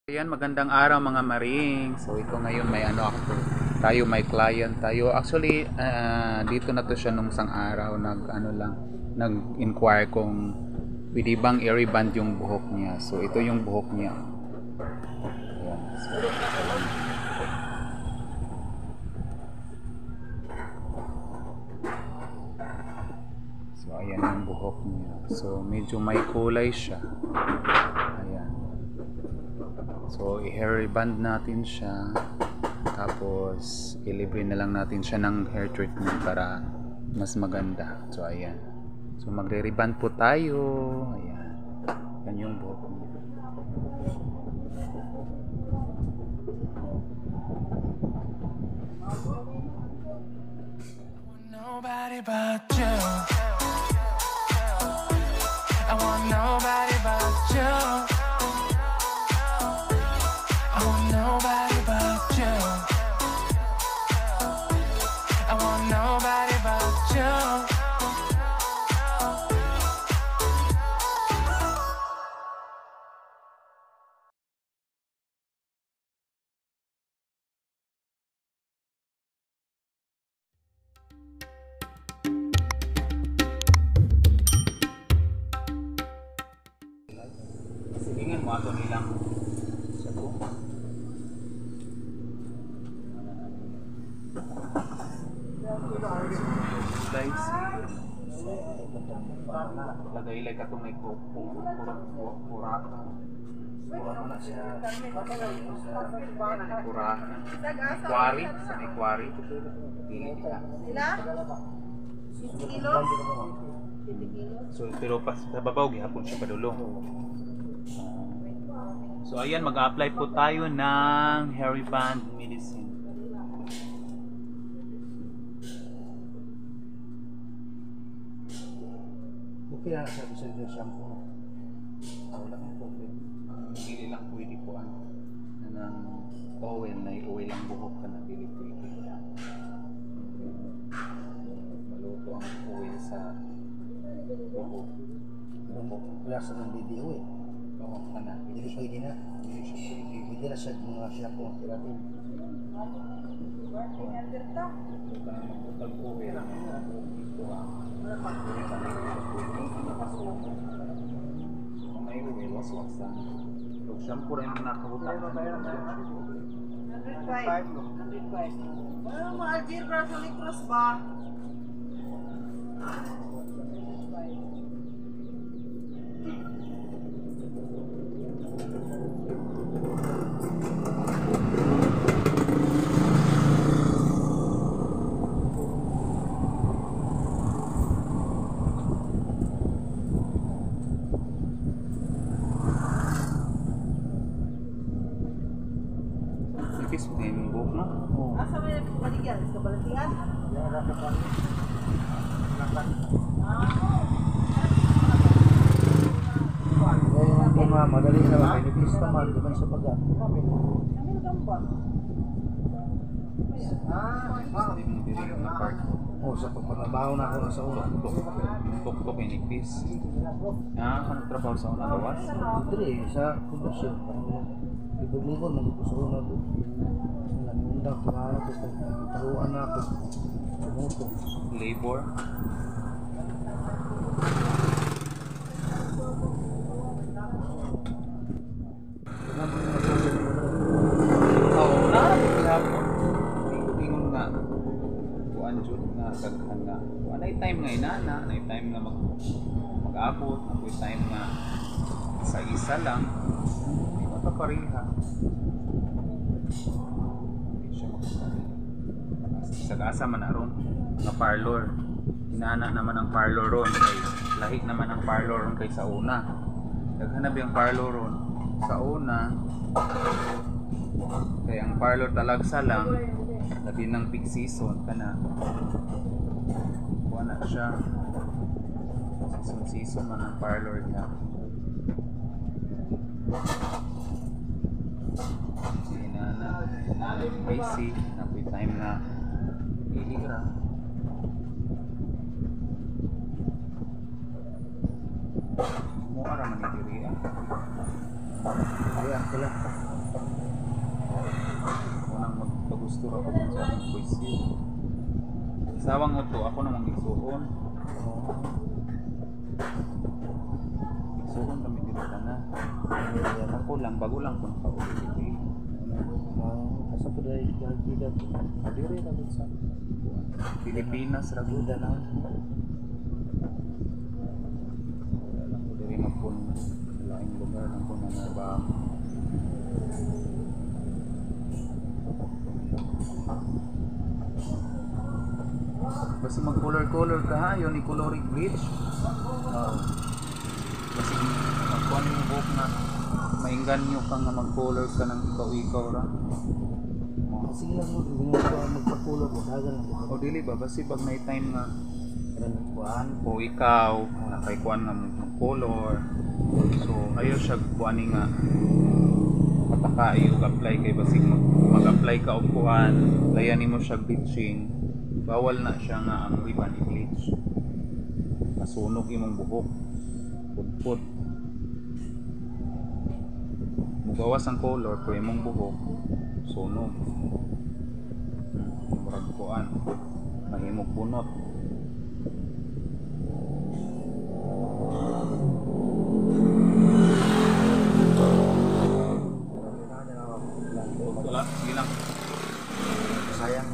Ayan, magandang araw mga maring. So ito ngayon may ano ako, tayo may client tayo. Actually, dito na to siya nung isang araw nag-inquire kung pwede bang i-reband yung buhok niya. So ito yung buhok niya. Ayan. So ayan yung buhok niya. So medyo may kulay siya. Ayan. So, i-hair reband natin siya. Tapos, ilibre na lang natin siya ng hair treatment para mas maganda. So, ayan. So, magre-reband po tayo. Ayan. Yan yung buhok niya. Nobody but you. I want nobody but you. I want nobody but you. I want nobody but you. Silingan mo ato nilang sa to. Guys, lagay ka itong may pura quarry sa may quarry Sila? 50 kilo? 50 kilo? so pero pas sa babaw gihapon siya padulong. So ayan, mag-apply po tayo ng hair reband medicine. Okay na sabi sa iyo shampoo. Wala kang problem. Hindi lang pwede po ng oil na i-oil ang buhok ka na pili-pili. Maluto ang oil sa buhok. Wala sa ng BBO eh. Oo, ka na. Hindi pwede na. Pwede na sa mga shampoo ang keratin. Pag oil lang ito kung may oil, waswasan. Pag shampoo rin ang nakabutan. 105. 105. Ano mo, Algir, braso cross ba? Nipis mo yung buhok, no? Asa may paligyan? Sa balatian? Yan na pa. Mga madali na ba? Pinipis naman. Di man sa baga. Kami lang ba? Hindi mo diri yung part. Sa pagpanabaho na ako sa una. Tuktok yung nipis. Ka nagtrabaho sa una gawas? Dili, sa kondisyon. Libog-libog, nandito sa una doon. Nandang tumahan ako. Taruan na ako. Tumuto. Labor. Oo, nakakapagpapon. Ingon nga. Kuan jud nga daghan nga. Kuan ay time nga inana, ay time nga mag-abot, ay time nga sa isa lang. Hindi makapareha. Hindi siya makapareha. Sagasa man aron nga parlor. Inana naman ang parlor ron kay lahi naman ang parlor ron kay sa una. Daghan na biyang parlor ron sa una. Kaya ang parlor talagsa lang labi ng peak season kana kuha na siya season man ang parlor niya. Inana busy na po time na ihira. Mo ara man ni diri. Kaya ako lang. gusto ra ko sa akong puisi. Sawang mo to, ako namang isuon. Isuon kami dito na. Ako lang, bago lang kung nakaulit. Asa po dahil kagida po. Adire ra sa Pilipinas ra gud Gida na. lang ko diri magpun laing lugar lang ko na trabaho. Basta mag-color ka ha, yun i-coloric bleach. Basta magkuhan yung buhok na mainggan nyo kang na mag-color ka ng ikaw-ikaw ra. Sige lang mo, ginagawa magpakulog mo, dagan lang. O dili ba, basta pag may time nga Karan kuan. o ikaw, nakay kuhan nga mag-color. So, ayaw siya kuhanin nga mataka yung apply kay basig mag-apply ka o kuhan, layanin mo siya bleaching. Bawal na siya nga ang ribbon i-bleach. Masunog imong buhok. Pudpud. Mugawas ang color pero imong buhok sunog. Murag kuan. Mahimog bunot. Wala, sige lang. Sayang.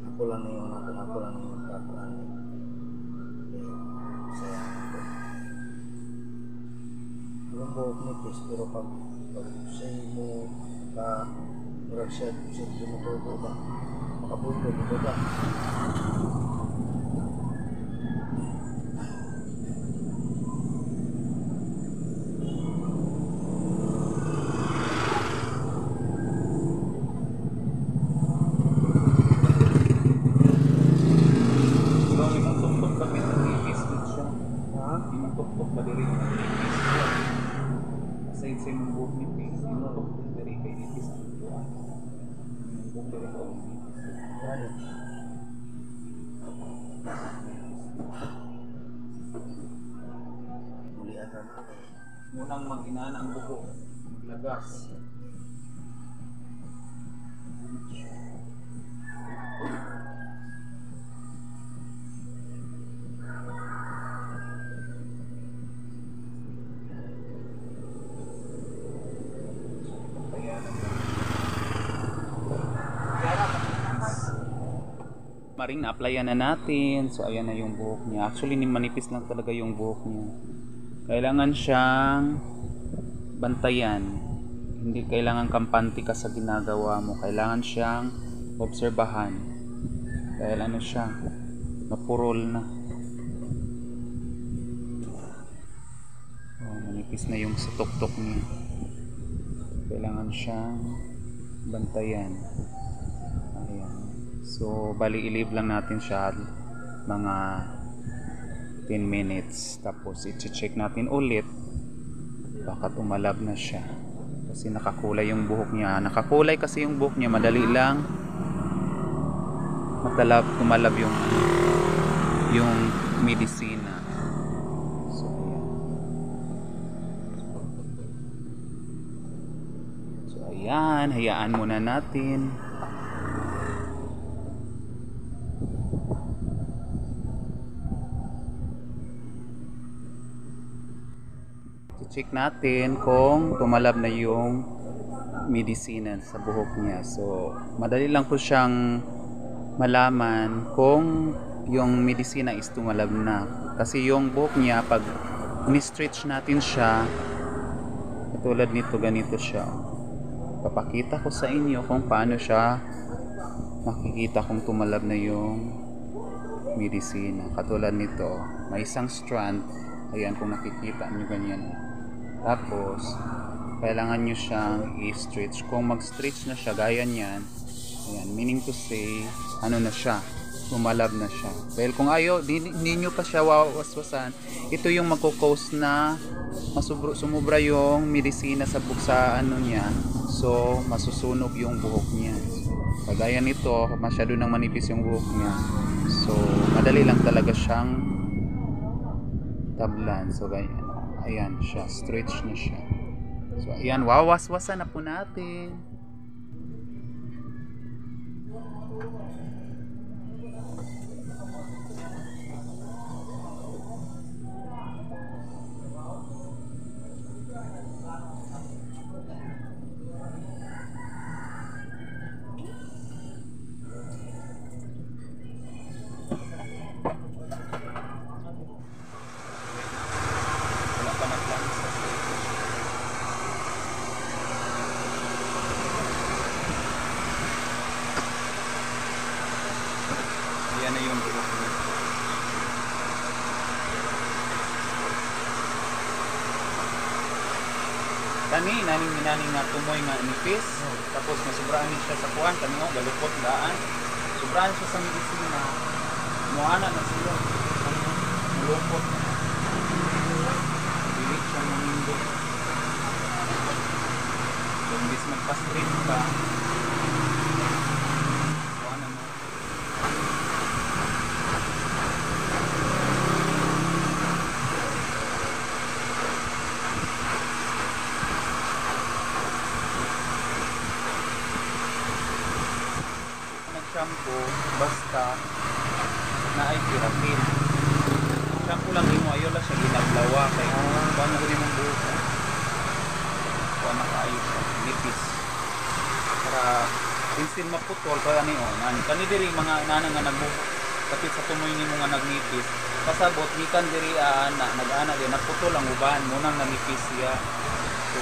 Ako lang na yung ako lang yung magpapuan. Sayang ako. Yung buhok nipis, pero pag say mo ka murag siya lumutubo ba, makabundo dito ba? Ikaw imong tuktok kami ng nipis din siya. Ha? Imong tuktok ka diri ng nipis siya. Aside sa imong buhok nipis, imong tuktok diri kay nipis ang buwan. Imong buhok diri ka nipis. Ano? Mulian na na. Munang mag-inaan ang buhok, maglagas. Maring na-applyan na natin. So ayan na yung buhok niya. Actually manipis lang talaga yung buhok niya. Kailangan siyang bantayan. Hindi kailangan kampante ka sa ginagawa mo. Kailangan siyang obserbahan. Dahil ano siya, napurol na. Oh, manipis na yung sa tuktok niya. Kailangan siyang bantayan. Ayan. So, bali i-leave lang natin siya mga 10 minutes. Tapos, i-check natin ulit. Baka umalab na siya. Kasi nakakulay yung buhok niya. Nakakulay kasi yung buhok niya. Madali lang umalab yung medisina. So, ayan. So, ayan. Hayaan muna natin. Check natin kung tumalab na yung medisina sa buhok niya. So, madali lang po siyang malaman kung yung medisina is tumalab na. Kasi yung buhok niya, pag ni-stretch natin siya, katulad nito, ganito siya. Papakita ko sa inyo kung paano siya makikita kung tumalab na yung medisina. Katulad nito, may isang strand. Ayan, kung nakikita nyo ganyan. Tapos, kailangan nyo siyang i-stretch. Kung mag-stretch na siya, gaya niyan, ayan, meaning to say, ano na siya, tumalab na siya. Dahil kung ayaw, hindi nyo pa siya wawaswasan, ito yung magkukause na sumubra yung medisina sa buksa ano niya. So, masusunog yung buhok niya. Kagaya nito, masyado nang manipis yung buhok niya. So, madali lang talaga siyang tablan. So, ganyan. Ayan siya, stretch na siya. So ayan, wawaswasan na po natin. Wala pa nagplano sa yan na yung buhok niya. Kani, naning nga tumoy nga nipis. Tapos nasubraan siya sa kuwan. Kani o, galupot daan. Sobraan siya sa medisina. Muana na sila. Mulupot. Bilit siya ng mundo. Kung bis magpa-street ka, muana mo. Shampoo basta na ay pirapil. Shampoo lang mo ayo la siya ginaglawa kay kuan na mong buhok. Kuan na kayo siya nipis. Para insin maputol pa ani kani diri mga nana nga nagbuhok kapit sa tumoy nimo nga nagnipis. Pasabot gikan diri nag-ana din naputol ang uban mo nang nanipis siya. So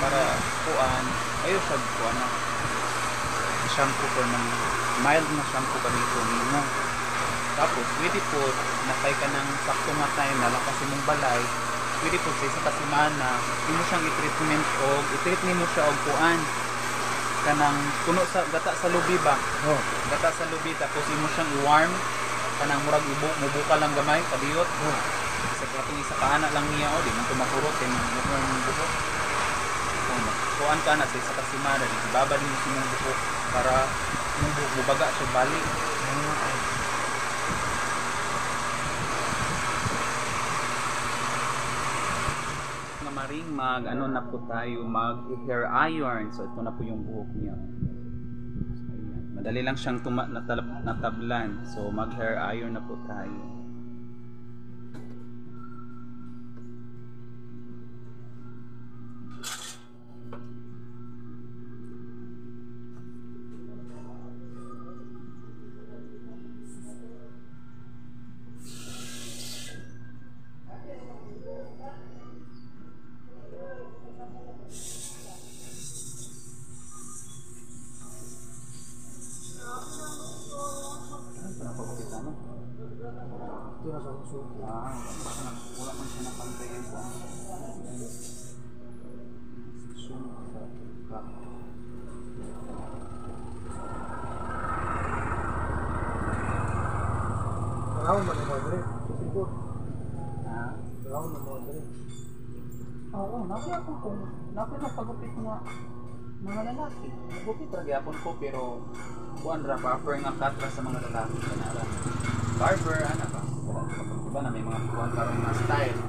para kuan ayo siya kuan na shampoo for ng mild na shampoo ka dito nimo. Tapos pwede po nakay ka ng sakto nga time na lakas mong balay, pwede po sa isa ka semana imo siyang i-treatment o i-treat nimo siya og kuan kanang puno sa gata sa lubi ba. Gata sa lubi tapos imo siyang i-warm kanang murag mubuka lang gamay kadiyot. Sa katong isa ka ana lang niya o di man tumakurot kay mo buhok. Kuan ka na sa isa ka semana di babad nimo sa imong buhok para yung buhok bubaga siya bali. Nga maring mag ano na po tayo mag hair iron. So ito na po yung buhok niya. So, ayan. Madali lang siyang natablan. So mag hair iron na po tayo. Ito na sa uso. Wala man siya napantayin po. Rahon man mo dire. Siguro. Rahon man mo dire. Oo, napi na pagupit mga lalaki. Nagupit ra gyapon ko pero kuan ra pa-offer nga katra sa mga lalaki kanara. Barber ana ba? Diba na may mga kuan karon na style.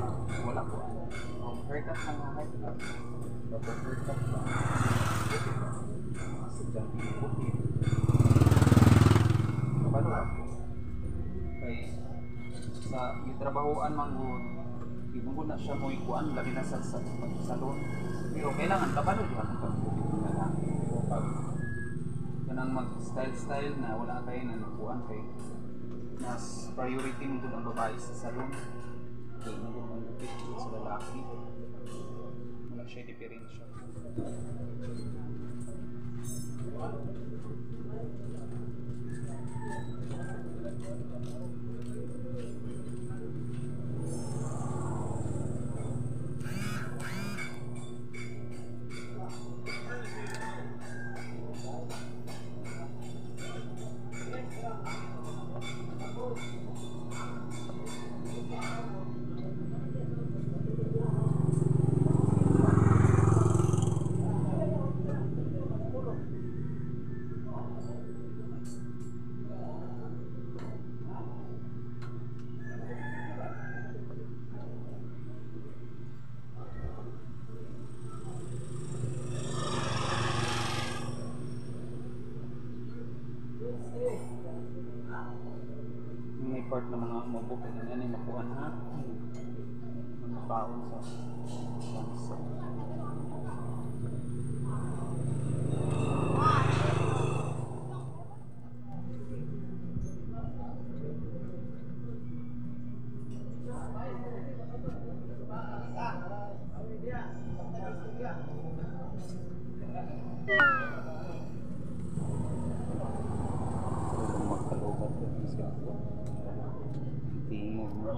Wala po. Haircut lang nga haircut. Dapat haircut lang. Sadyang pinupit. Kabalo ako. Kay sa itrabahoan manggod ibang na siya mo ikuan labi na sa salon. Pero kailangan kabalo diha ang pagupit ng lalaki. Pero pag kanang mag-style na wala kayo na nakuan kay mas priority mo doon ang babae sa salon. Kaya mo doon ang lupit sa lalaki. Wala siya diferensya. May part na mga mabuk na yan ay makuhan ha. Mga baon sa bansa. Magkalubat din siya. Tingog mo.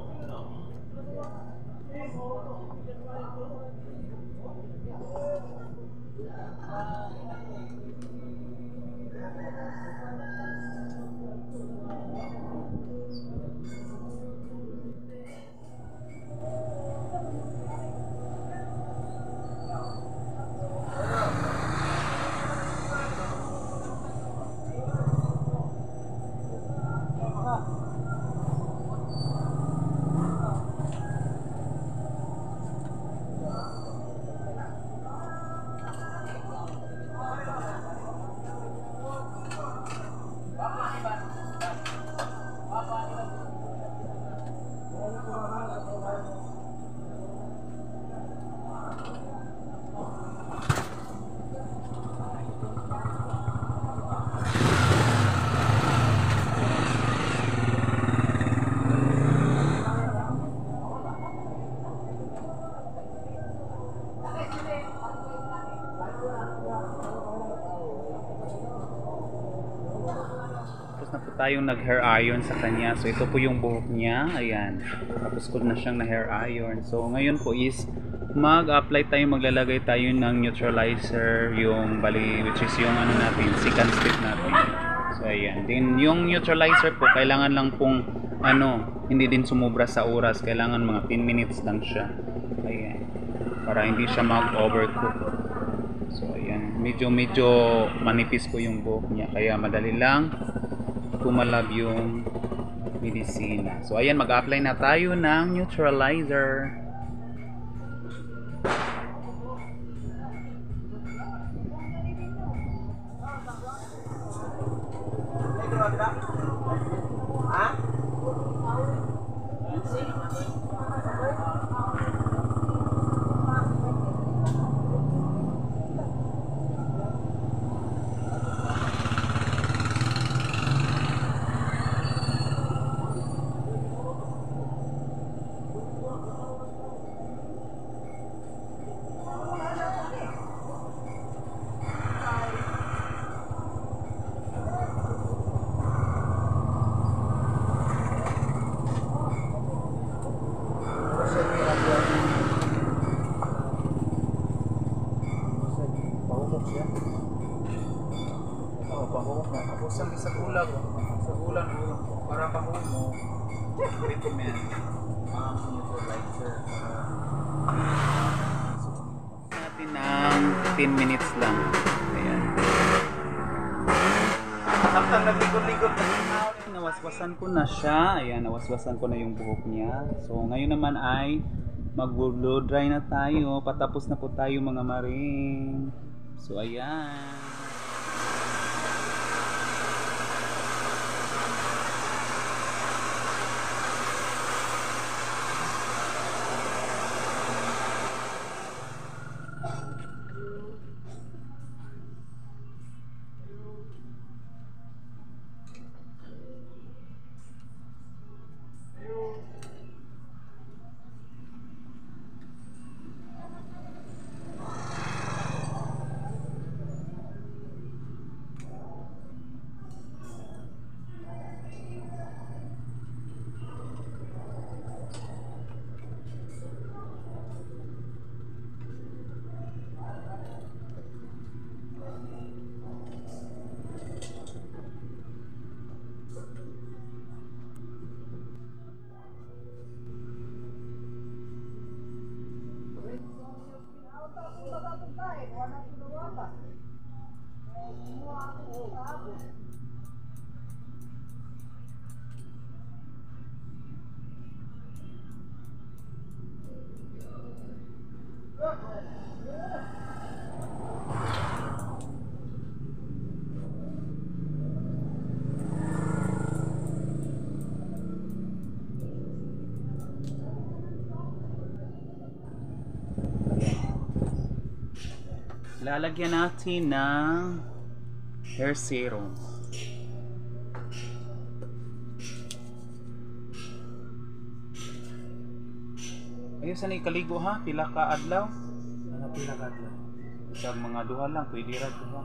Tapos na po tayong nag-hair iron sa kanya. So ito po yung buhok niya. Ayan. Tapos ko na siyang na-hair iron. So ngayon po is mag-apply tayo, maglalagay tayo ng neutralizer, yung bali, which is yung ano natin, secant stick natin. So ayan. Then yung neutralizer po, kailangan lang pong hindi din sumubra sa oras. Kailangan mga 10 minutes lang siya. Ayan. Para hindi siya mag-overcook. So ayan. Medyo manipis po yung buhok niya. Kaya madali lang tumalab yung medicina. So ayan, mag-apply na tayo ng neutralizer. Sa ulag para pahumo mo treatment neutralizer natin ng 10 minutes lang. Ayan. Samtang nagligod-ligod nawaswasan ko na siya. Ayan, nawaswasan ko na yung buhok niya. So ngayon naman ay mag-blow dry na tayo. Patapos na po tayo mga maring. So ayan. lalagyan natin ng hair serum. Ayos na ikaligo ha, pila ka adlaw. Mga pila ka lang. Sa mga duha lang, pwede ra duha.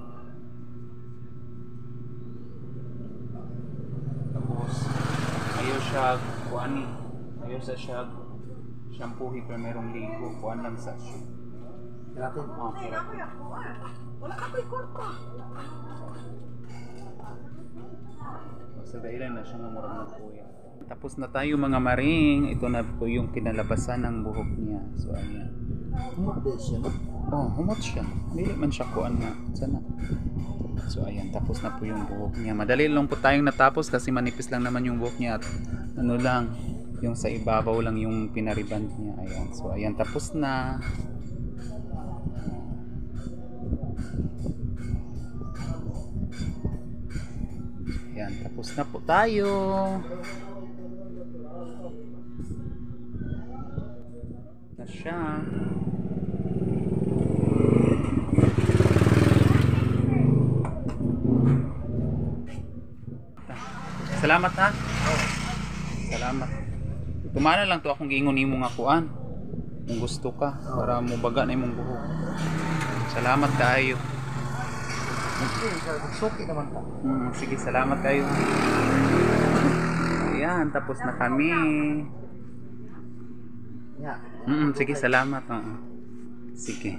Tapos, ayaw siya kuani. Ayaw siya shampoohi pero merong ligo. Kuan lang sa siya. Gratin. Hirap. Wala ka ko'y korpo. Sa dahilan na siya nga murang nagkuya. Tapos na tayo mga maring. Ito na po yung kinalabasan ng buhok niya. So ayan. Humot din siya. Oh, humot siya. Hindi man siya kuan na. Sana. So ayan, tapos na po yung buhok niya. Madali lang po tayong natapos kasi manipis lang naman yung buhok niya at ano lang, yung sa ibabaw lang yung pinariband niya. Ayan. So ayan, tapos na. Ayan, tapos na po tayo. Na siya. Salamat ha. Salamat. Tumana lang to akong giingon nimo nga kuan. Kung gusto ka para mo baga na imong buhok. Salamat kaayo. Suki naman ka. Sige, salamat kayo. Ayan, tapos na kami. Yeah. Sige, salamat. Sige.